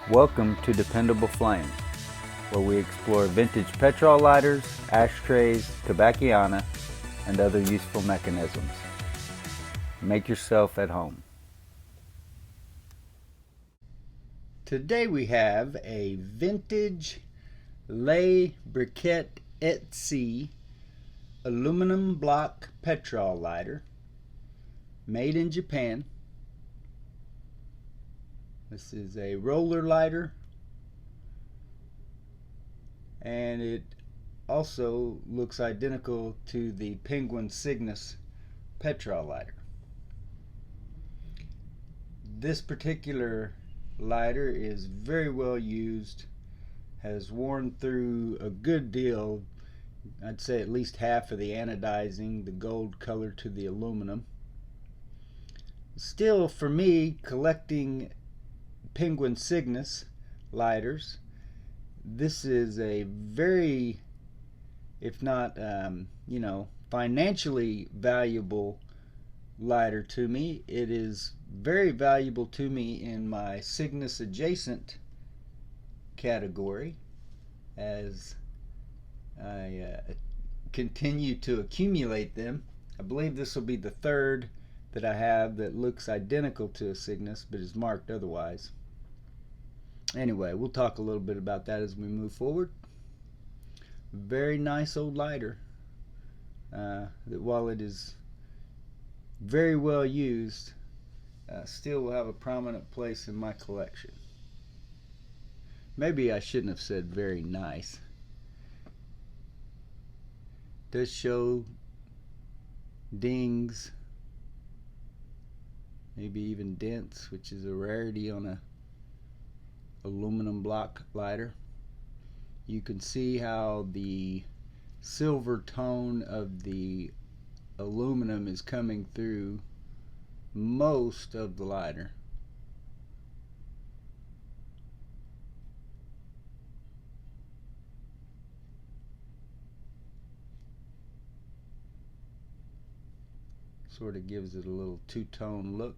Welcome to Dependable Flame, where we explore vintage petrol lighters, ashtrays, tobacciana, and other useful mechanisms. Make yourself at home. Today we have a vintage Le Briquet et Cie aluminum block petrol lighter made in Japan. This is a roller lighter, and it also looks identical to the Penguin Cygnus petrol lighter. This particular lighter is very well used, has worn through a good deal, I'd say at least half of the anodizing, the gold color to the aluminum. Still, for me, collecting Penguin Cygnus lighters, this is a very, if not financially valuable lighter to me. It is very valuable to me in my Cygnus adjacent category as I continue to accumulate them. I believe this will be the third that I have that looks identical to a Cygnus but is marked otherwise. Anyway, we'll talk a little bit about that as we move forward. Very nice old lighter that, while it is very well used, still will have a prominent place in my collection. Maybe I shouldn't have said very nice. It does show dings, maybe even dents, which is a rarity on a aluminum block lighter. You can see how the silver tone of the aluminum is coming through most of the lighter. Sort of gives it a little two-tone look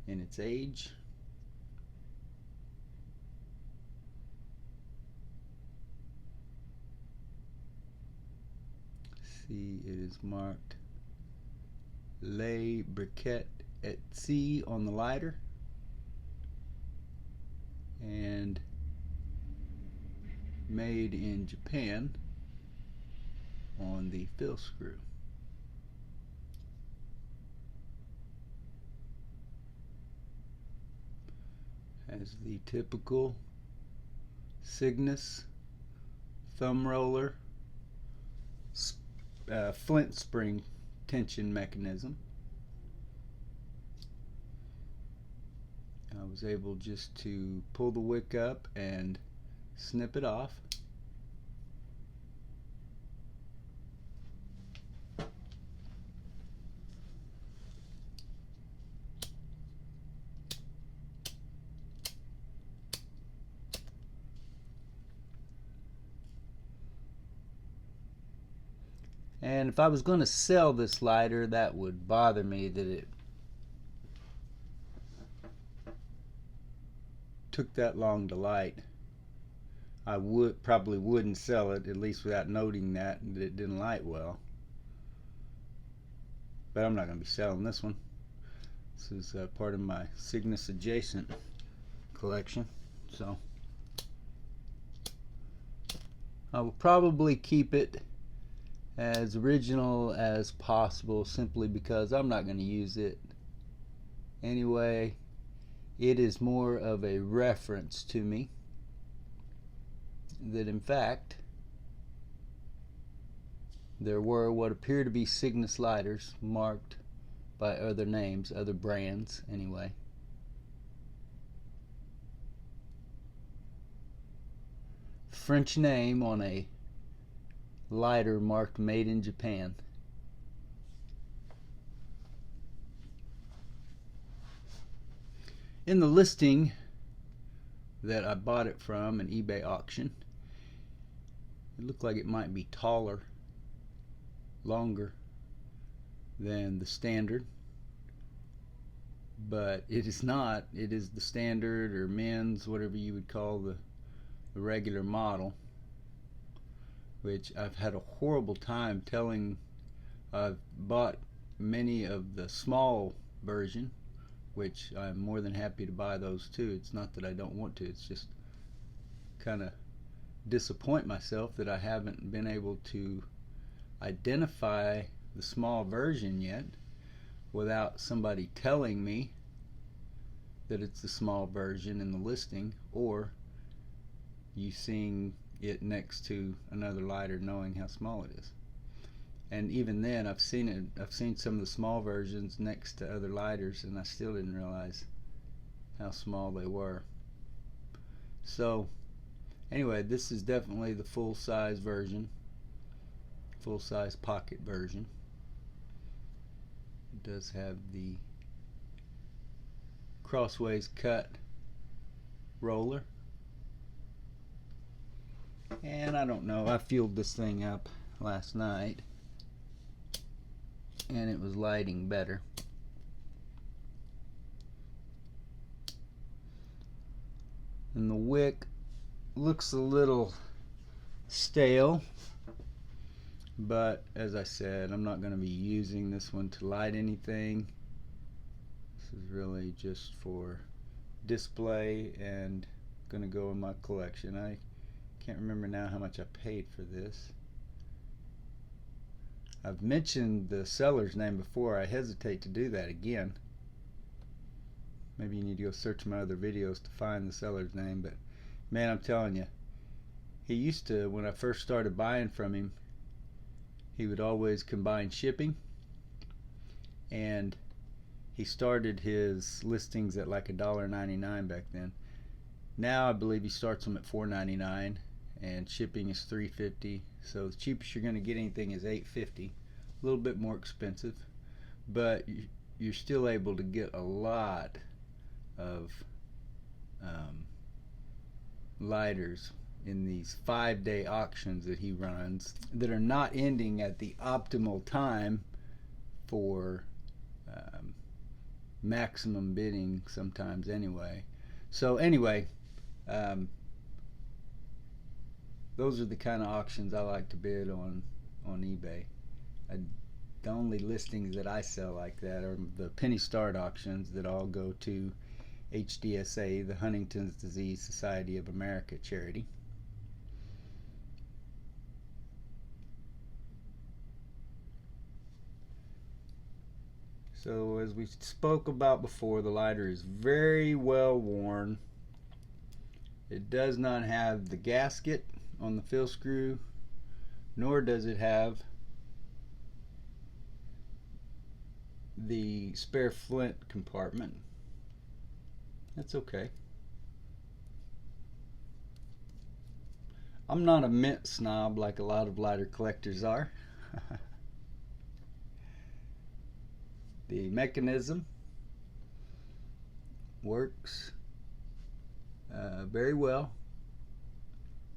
in its age. See, it is marked Le Briquet et Cie on the lighter and made in Japan on the fill screw. Has the typical Cygnus thumb roller flint spring tension mechanism. I was able just to pull the wick up and snip it off. And if I was going to sell this lighter, that would bother me, that it took that long to light. I probably wouldn't sell it, at least without noting that it didn't light well. But I'm not going to be selling this one. This is part of my Cygnus adjacent collection, so I will probably keep it as original as possible, simply because I'm not going to use it anyway. It is more of a reference to me that, in fact, there were what appear to be Cygnus lighters marked by other names, other brands anyway. French name on a lighter marked made in Japan. In the listing that I bought it from an eBay auction, it looked like it might be taller, longer than the standard, but it is not. It is the standard or men's, whatever you would call the regular model, which I've had a horrible time telling. I've bought many of the small version, which I'm more than happy to buy those too. It's not that I don't want to, it's just kind of disappoint myself that I haven't been able to identify the small version yet without somebody telling me that it's the small version in the listing, or you seeing it next to another lighter knowing how small it is. And even then, I've seen some of the small versions next to other lighters, and I still didn't realize how small they were. So anyway, this is definitely the full-size version, full-size pocket version. It does have the crossways cut roller, and I don't know, I fueled this thing up last night and it was lighting better. And the wick looks a little stale, but as I said, I'm not going to be using this one to light anything. This is really just for display and going to go in my collection. I can't remember now how much I paid for this. I've mentioned the seller's name before. I hesitate to do that again. Maybe you need to go search my other videos to find the seller's name, but man, I'm telling you, he used to, when I first started buying from him, he would always combine shipping, and he started his listings at like $1.99 back then. Now I believe he starts them at $4.99 and shipping is $3.50. So the cheapest you're going to get anything is $8.50. A little bit more expensive, but you're still able to get a lot of lighters in these 5-day auctions that he runs that are not ending at the optimal time for maximum bidding sometimes anyway. So anyway, those are the kind of auctions I like to bid on eBay. The only listings that I sell like that are the penny start auctions that all go to HDSA, the Huntington's Disease Society of America charity. So as we spoke about before, the lighter is very well worn. It does not have the gasket on the fill screw, nor does it have the spare flint compartment. That's okay. I'm not a mint snob like a lot of lighter collectors are. The mechanism works very well.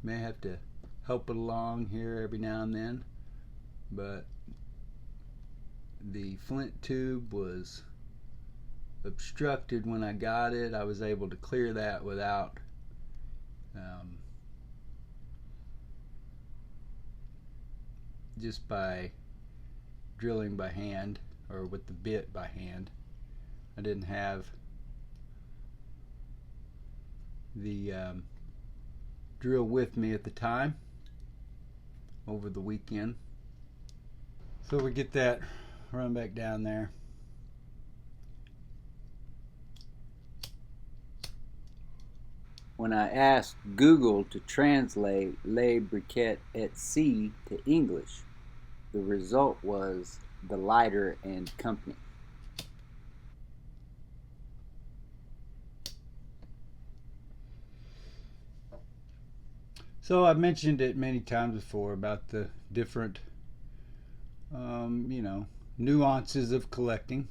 May have to help it along here every now and then, but the flint tube was obstructed when I got it. I was able to clear that without just by drilling by hand or with the bit by hand. I didn't have the drill with me at the time over the weekend. So we get that run back down there. When I asked Google to translate Le Briquet et Cie to English, the result was the lighter and company. So I've mentioned it many times before about the different nuances of collecting.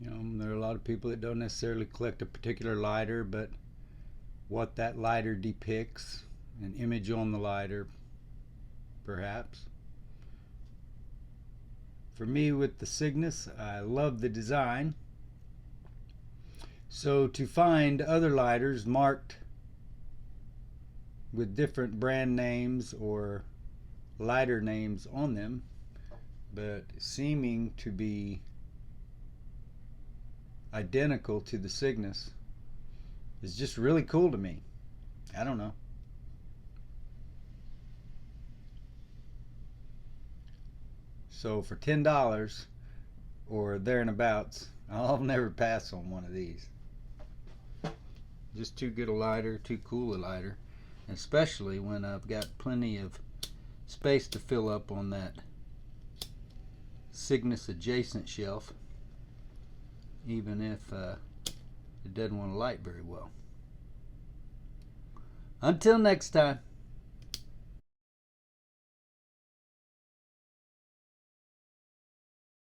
There are a lot of people that don't necessarily collect a particular lighter, but what that lighter depicts, an image on the lighter perhaps. For me, with the Cygnus, I love the design. So to find other lighters marked with different brand names or lighter names on them, but seeming to be identical to the Cygnus, is just really cool to me. I don't know. So for $10 or there and abouts, I'll never pass on one of these. Just too good a lighter, too cool a lighter, especially when I've got plenty of space to fill up on that Cygnus adjacent shelf, even if it doesn't want to light very well. Until next time.